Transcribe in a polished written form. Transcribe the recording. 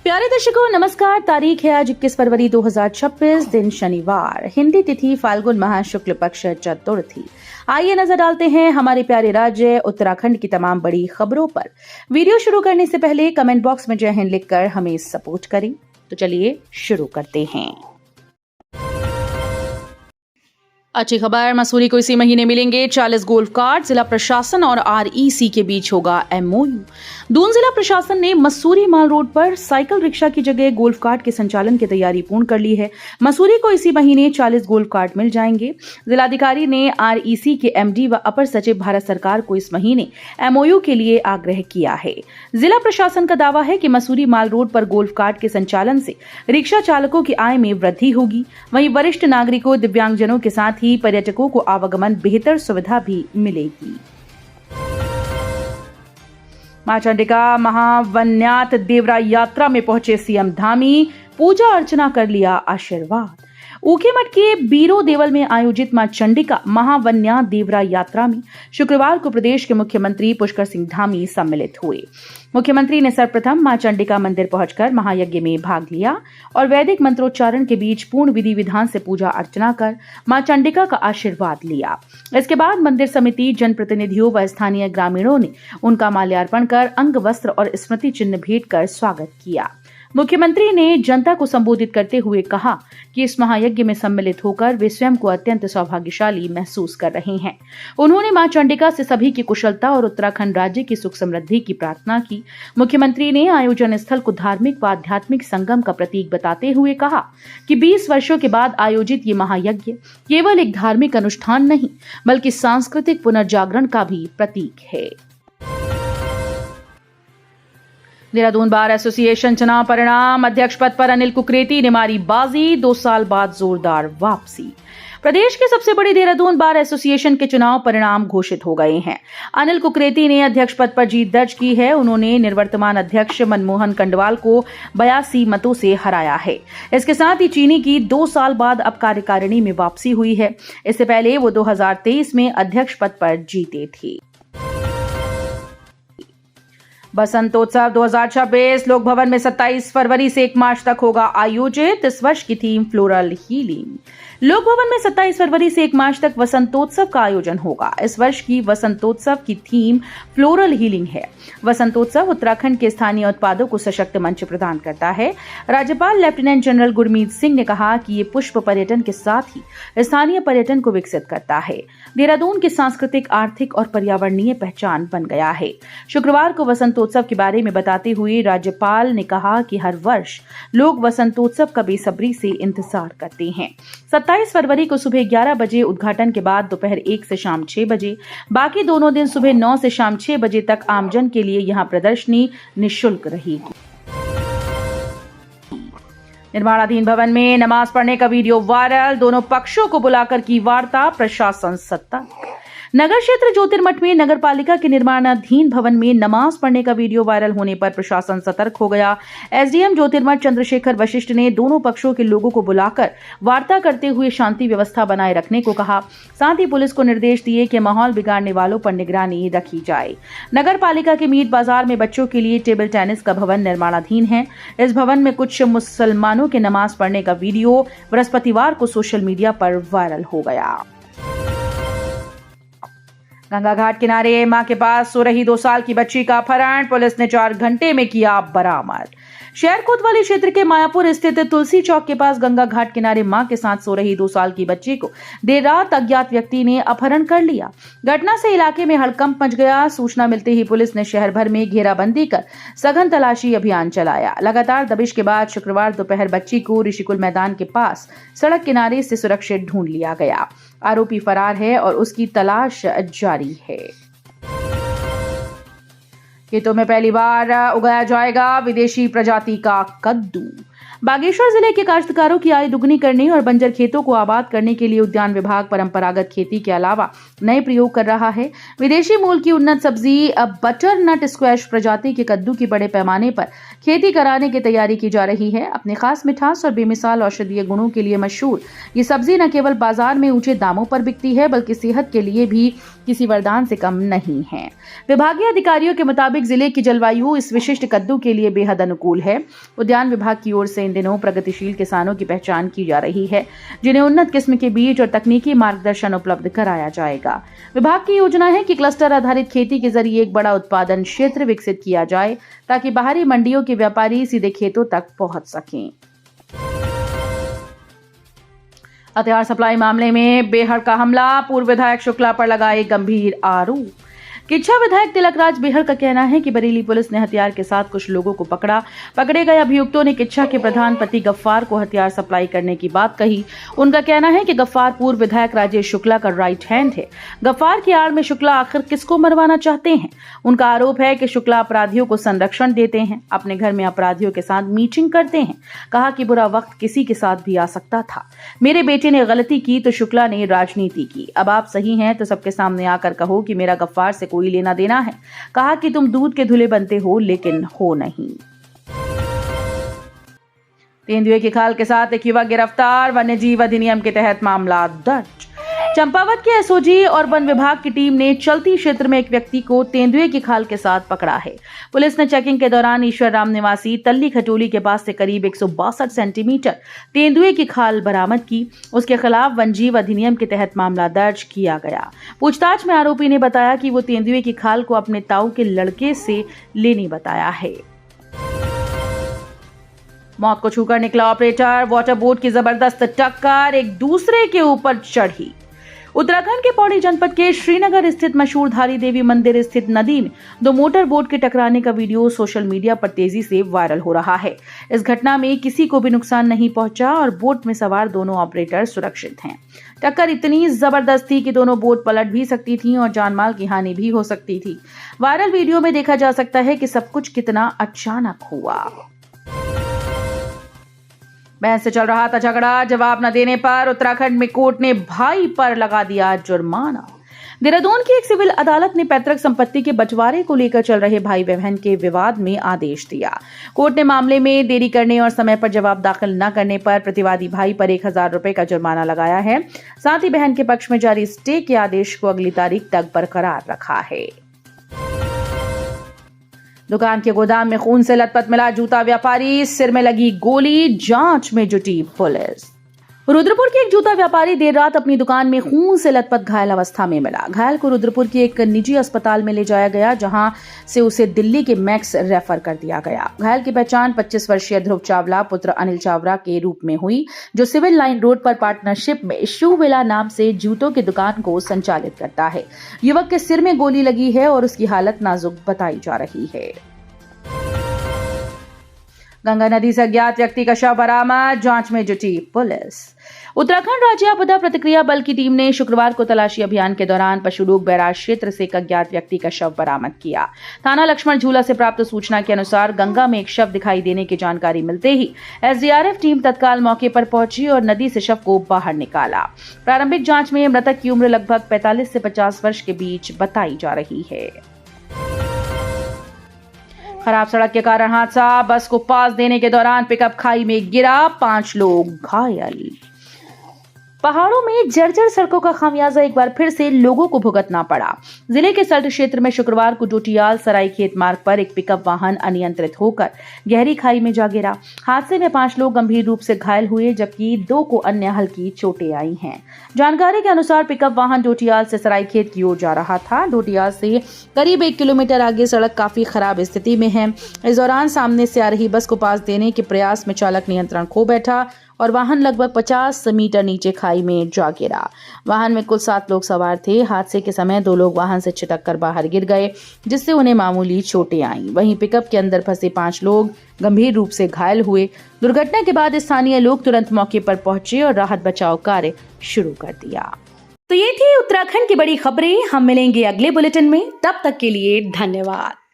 प्यारे दर्शकों नमस्कार। तारीख है आज 21 फरवरी 2026, दिन शनिवार, हिंदी तिथि फाल्गुन माह शुक्ल पक्ष चतुर्थी। आइए नजर डालते हैं हमारे प्यारे राज्य उत्तराखंड की तमाम बड़ी खबरों पर। वीडियो शुरू करने से पहले कमेंट बॉक्स में जय हिंद लिखकर हमें सपोर्ट करें। तो चलिए शुरू करते हैं। अच्छी खबर, मसूरी को इसी महीने मिलेंगे 40 गोल्फ कार्ड। जिला प्रशासन और आरईसी के बीच होगा एमओयू। दून जिला प्रशासन ने मसूरी माल रोड पर साइकिल रिक्शा की जगह गोल्फ कार्ट के संचालन की तैयारी पूर्ण कर ली है। मसूरी को इसी महीने 40 गोल्फ कार्ट मिल जाएंगे। जिलाधिकारी ने आरईसी के एमडी व अपर सचिव भारत सरकार को इस महीने एमओयू के लिए आग्रह किया है। जिला प्रशासन का दावा है कि मसूरी माल रोड पर गोल्फ कार्ट के संचालन से रिक्शा चालकों की आय में वृद्धि होगी। वहीं वरिष्ठ नागरिकों, दिव्यांगजनों के साथ ही पर्यटकों को आवागमन बेहतर सुविधा भी मिलेगी। मां चंडिका महावन्यात देवरा यात्रा में पहुंचे सीएम धामी, पूजा अर्चना कर लिया आशीर्वाद। ऊखीमठ के बीरो देवल में आयोजित मां चंडिका महावन्यात देवरा यात्रा में शुक्रवार को प्रदेश के मुख्यमंत्री पुष्कर सिंह धामी सम्मिलित हुए। मुख्यमंत्री ने सर्वप्रथम मां चंडिका मंदिर पहुंचकर महायज्ञ में भाग लिया और वैदिक मंत्रोच्चारण के बीच पूर्ण विधि विधान से पूजा अर्चना कर मां चंडिका का आशीर्वाद लिया। इसके बाद मंदिर समिति, जनप्रतिनिधियों व स्थानीय ग्रामीणों ने उनका माल्यार्पण कर अंग वस्त्र और स्मृति चिन्ह भेंट कर स्वागत किया। मुख्यमंत्री ने जनता को संबोधित करते हुए कहा कि इस महायज्ञ में सम्मिलित होकर वे स्वयं को अत्यंत सौभाग्यशाली महसूस कर रहे हैं। उन्होंने मां चंडिका से सभी की कुशलता और उत्तराखंड राज्य की सुख समृद्धि की प्रार्थना की। मुख्यमंत्री ने आयोजन स्थल को धार्मिक व आध्यात्मिक संगम का प्रतीक बताते हुए कहा कि 20 वर्षों के बाद आयोजित ये महायज्ञ केवल एक धार्मिक अनुष्ठान नहीं बल्कि सांस्कृतिक पुनर्जागरण का भी प्रतीक है। देहरादून बार एसोसिएशन चुनाव परिणाम, अध्यक्ष पद पर अनिल कुकरेती ने मारी बाजी, 2 साल बाद जोरदार वापसी। प्रदेश के सबसे बड़े देहरादून बार एसोसिएशन के चुनाव परिणाम घोषित हो गए हैं। अनिल कुकरेती ने अध्यक्ष पद पर जीत दर्ज की है। उन्होंने निवर्तमान अध्यक्ष मनमोहन कंडवाल को 82 मतों से हराया है। इसके साथ ही चीनी की 2 साल बाद अब कार्यकारिणी में वापसी हुई है। इससे पहले वो 2023 में अध्यक्ष पद पर जीते थे। बसंतोत्सव 2026 लोक भवन में 27 फरवरी से 1 मार्च तक होगा आयोजित। इस वर्ष की थीम फ्लोरल हीलिंग। लोक भवन में 27 फरवरी से 1 मार्च तक वसंतोत्सव का आयोजन होगा। इस वर्ष की वसंतोत्सव की थीम फ्लोरल हीलिंग है। वसंतोत्सव उत्तराखंड के स्थानीय उत्पादों को सशक्त मंच प्रदान करता है। राज्यपाल लेफ्टिनेंट जनरल गुरमीत सिंह ने कहा कि ये पुष्प पर्यटन के साथ ही स्थानीय पर्यटन को विकसित करता है। देहरादून की सांस्कृतिक, आर्थिक और पर्यावरणीय पहचान बन गया है। शुक्रवार को वसंतोत्सव के बारे में बताते हुए राज्यपाल ने कहा कि हर वर्ष लोग वसंतोत्सव का बेसब्री से इंतजार करते हैं। 27 फरवरी को सुबह 11 बजे उद्घाटन के बाद दोपहर 1 से शाम 6 बजे, बाकी दोनों दिन सुबह 9 से शाम 6 बजे तक आमजन के लिए यहां प्रदर्शनी निःशुल्क रहेगी। निर्माणाधीन भवन में नमाज पढ़ने का वीडियो वायरल, दोनों पक्षों को बुलाकर की वार्ता, प्रशासन सतर्क। नगर क्षेत्र ज्योतिर्मठ में नगर पालिका के निर्माणाधीन भवन में नमाज पढ़ने का वीडियो वायरल होने पर प्रशासन सतर्क हो गया। एसडीएम ज्योतिर्मठ चंद्रशेखर वशिष्ठ ने दोनों पक्षों के लोगों को बुलाकर वार्ता करते हुए शांति व्यवस्था बनाए रखने को कहा। साथ ही पुलिस को निर्देश दिए कि माहौल बिगाड़ने वालों पर निगरानी रखी जाए। नगर पालिका के मीट बाजार में बच्चों के लिए टेबल टेनिस का भवन निर्माणाधीन है। इस भवन में कुछ मुसलमानों के नमाज पढ़ने का वीडियो बृहस्पतिवार को सोशल मीडिया पर वायरल हो गया। गंगा घाट किनारे मां के पास सो रही 2 साल की बच्ची का अपहरण, पुलिस ने 4 घंटे में किया बरामद। शहर कोतवाली क्षेत्र के मायापुर स्थित तुलसी चौक के पास गंगा घाट किनारे मां के साथ सो रही 2 साल की बच्ची को देर रात अज्ञात व्यक्ति ने अपहरण कर लिया। घटना से इलाके में हड़कंप मच गया। सूचना मिलते ही पुलिस ने शहर भर में घेराबंदी कर सघन तलाशी अभियान चलाया। लगातार दबिश के बाद शुक्रवार दोपहर बच्ची को ऋषिकुल मैदान के पास सड़क किनारे से सुरक्षित ढूंढ लिया गया। आरोपी फरार है और उसकी तलाश जारी है। खेतों में पहली बार उगाया जाएगा विदेशी प्रजाति का कद्दू। बागेश्वर जिले के काश्तकारों की आय दुगनी करने और बंजर खेतों को आबाद करने के लिए उद्यान विभाग परंपरागत खेती के अलावा नए प्रयोग कर रहा है। विदेशी मूल की उन्नत सब्जी बटर नट स्क्वैश प्रजाति के कद्दू की बड़े पैमाने पर खेती कराने की तैयारी की जा रही है। अपने खास मिठास और बेमिसाल औषधीय गुणों के लिए मशहूर ये सब्जी न केवल बाजार में ऊंचे दामों पर बिकती है बल्कि सेहत के लिए भी किसी वरदान से कम नहीं है। विभागीय अधिकारियों के मुताबिक जिले की जलवायु इस विशिष्ट कद्दू के लिए बेहद अनुकूल है। उद्यान विभाग की ओर से इन दिनों प्रगतिशील किसानों की पहचान की जा रही है, जिन्हें उन्नत किस्म के बीज और तकनीकी मार्गदर्शन उपलब्ध कराया जाएगा। विभाग की योजना है कि क्लस्टर आधारित खेती के जरिए एक बड़ा उत्पादन क्षेत्र विकसित किया जाए ताकि बाहरी मंडियों के व्यापारी सीधे खेतों तक पहुंच सकें। हथियार सप्लाई मामले में बेहड़ का हमला, पूर्व विधायक शुक्ला पर लगाए गंभीर आरोप। किच्छा विधायक तिलकराज बेहड़ का कहना है कि बरेली पुलिस ने हथियार के साथ कुछ लोगों को पकड़ा। पकड़े गए अभियुक्तों ने किच्छा के प्रधान पति गफ्फार को हथियार सप्लाई करने की बात कही। उनका कहना है कि गफ्फार पूर्व विधायक राजेश शुक्ला का राइट हैंड है। गफ्फार की आड़ में शुक्ला आखिर किसको मरवाना चाहते हैं? उनका आरोप है कि शुक्ला अपराधियों को संरक्षण देते हैं, अपने घर में अपराधियों के साथ मीटिंग करते हैं। कहा कि बुरा वक्त किसी के साथ भी आ सकता था। मेरे बेटे ने गलती की तो शुक्ला ने राजनीति की। अब आप सही हैं तो सबके सामने आकर कहो कि मेरा गफ्फार से कोई लेना देना है। कहा कि तुम दूध के धुले बनते हो लेकिन हो नहीं। तेंदुए की खाल के साथ एक युवक गिरफ्तार, वन्यजीव अधिनियम के तहत मामला दर्ज। चंपावत के एसओजी और वन विभाग की टीम ने चलती क्षेत्र में एक व्यक्ति को तेंदुए की खाल के साथ पकड़ा है। पुलिस ने चेकिंग के दौरान ईश्वर राम निवासी तल्ली खटोली के पास से करीब 162 सेंटीमीटर तेंदुए की खाल बरामद की। उसके खिलाफ वन्यजीव अधिनियम के तहत मामला दर्ज किया गया। पूछताछ में आरोपी ने बताया कि वो तेंदुए की खाल को अपने ताऊ के लड़के से लेने बताया है। मौत को छूकर निकला ऑपरेटर, वाटर बोट की जबरदस्त टक्कर एक दूसरे के ऊपर चढ़ी। उत्तराखंड के पौड़ी जनपद के श्रीनगर स्थित मशहूर धारी देवी मंदिर स्थित नदी में दो मोटर बोट के टकराने का वीडियो सोशल मीडिया पर तेजी से वायरल हो रहा है। इस घटना में किसी को भी नुकसान नहीं पहुंचा और बोट में सवार दोनों ऑपरेटर सुरक्षित हैं। टक्कर इतनी जबरदस्त थी कि दोनों बोट पलट भी सकती थी और जानमाल की हानि भी हो सकती थी। वायरल वीडियो में देखा जा सकता है कि सब कुछ कितना अचानक हुआ। बहन से चल रहा था झगड़ा, जवाब न देने पर उत्तराखंड में कोर्ट ने भाई पर लगा दिया जुर्माना। देहरादून की एक सिविल अदालत ने पैतृक संपत्ति के बंटवारे को लेकर चल रहे भाई बहन के विवाद में आदेश दिया। कोर्ट ने मामले में देरी करने और समय पर जवाब दाखिल न करने पर प्रतिवादी भाई पर 1000 रुपए का जुर्माना लगाया है। साथ ही बहन के पक्ष में जारी स्टे के आदेश को अगली तारीख तक बरकरार रखा है। दुकान के गोदाम में खून से लथपथ मिला जूता व्यापारी, सिर में लगी गोली, जांच में जुटी पुलिस। रुद्रपुर के एक जूता व्यापारी देर रात अपनी दुकान में खून से लथपथ घायल अवस्था में मिला। घायल को रुद्रपुर के एक निजी अस्पताल में ले जाया गया, जहां से उसे दिल्ली के मैक्स रेफर कर दिया गया। घायल की पहचान 25 वर्षीय ध्रुव चावला पुत्र अनिल चावला के रूप में हुई, जो सिविल लाइन रोड पर पार्टनरशिप में शू विला नाम से जूतों की दुकान को संचालित करता है। युवक के सिर में गोली लगी है और उसकी हालत नाजुक बताई जा रही है। गंगा नदी से अज्ञात व्यक्ति का शव बरामद, जांच में जुटी पुलिस। उत्तराखंड राज्य आपदा प्रतिक्रिया बल की टीम ने शुक्रवार को तलाशी अभियान के दौरान पशुडूग बैराज क्षेत्र से एक अज्ञात व्यक्ति का शव बरामद किया। थाना लक्ष्मण झूला से प्राप्त सूचना के अनुसार गंगा में एक शव दिखाई देने की जानकारी मिलते ही एसडीआरएफ टीम तत्काल मौके पर पहुंची और नदी से शव को बाहर निकाला। प्रारंभिक जांच में मृतक की उम्र लगभग 45 से 50 वर्ष के बीच बताई जा रही है। खराब सड़क के कारण हादसा, बस को पास देने के दौरान पिकअप खाई में गिरा, 5 लोग घायल। पहाड़ों में जर्जर सड़कों का खामियाजा एक बार फिर से लोगों को भुगतना पड़ा। जिले के सल्ट क्षेत्र में शुक्रवार को डोटियाल सराय खेत मार्ग पर एक पिकअप वाहन अनियंत्रित होकर गहरी खाई में जा गिरा। हादसे में 5 लोग गंभीर रूप से घायल हुए, जबकि 2 को अन्य हल्की चोटें आई हैं। जानकारी के अनुसार पिकअप वाहन डोटियाल से सराय खेत की ओर जा रहा था। डोटियाल से करीब 1 किलोमीटर आगे सड़क काफी खराब स्थिति में है। इस दौरान सामने से आ रही बस को पास देने के प्रयास में चालक नियंत्रण खो बैठा और वाहन लगभग 50 मीटर नीचे खाई में जा गिरा। वाहन में कुल 7 लोग सवार थे। हादसे के समय 2 लोग वाहन से छिटक कर बाहर गिर गए, जिससे उन्हें मामूली चोटें आईं। वहीं पिकअप के अंदर फंसे 5 लोग गंभीर रूप से घायल हुए। दुर्घटना के बाद स्थानीय लोग तुरंत मौके पर पहुंचे और राहत बचाव कार्य शुरू कर दिया। तो ये थी उत्तराखंड की बड़ी खबरें। हम मिलेंगे अगले बुलेटिन में, तब तक के लिए धन्यवाद।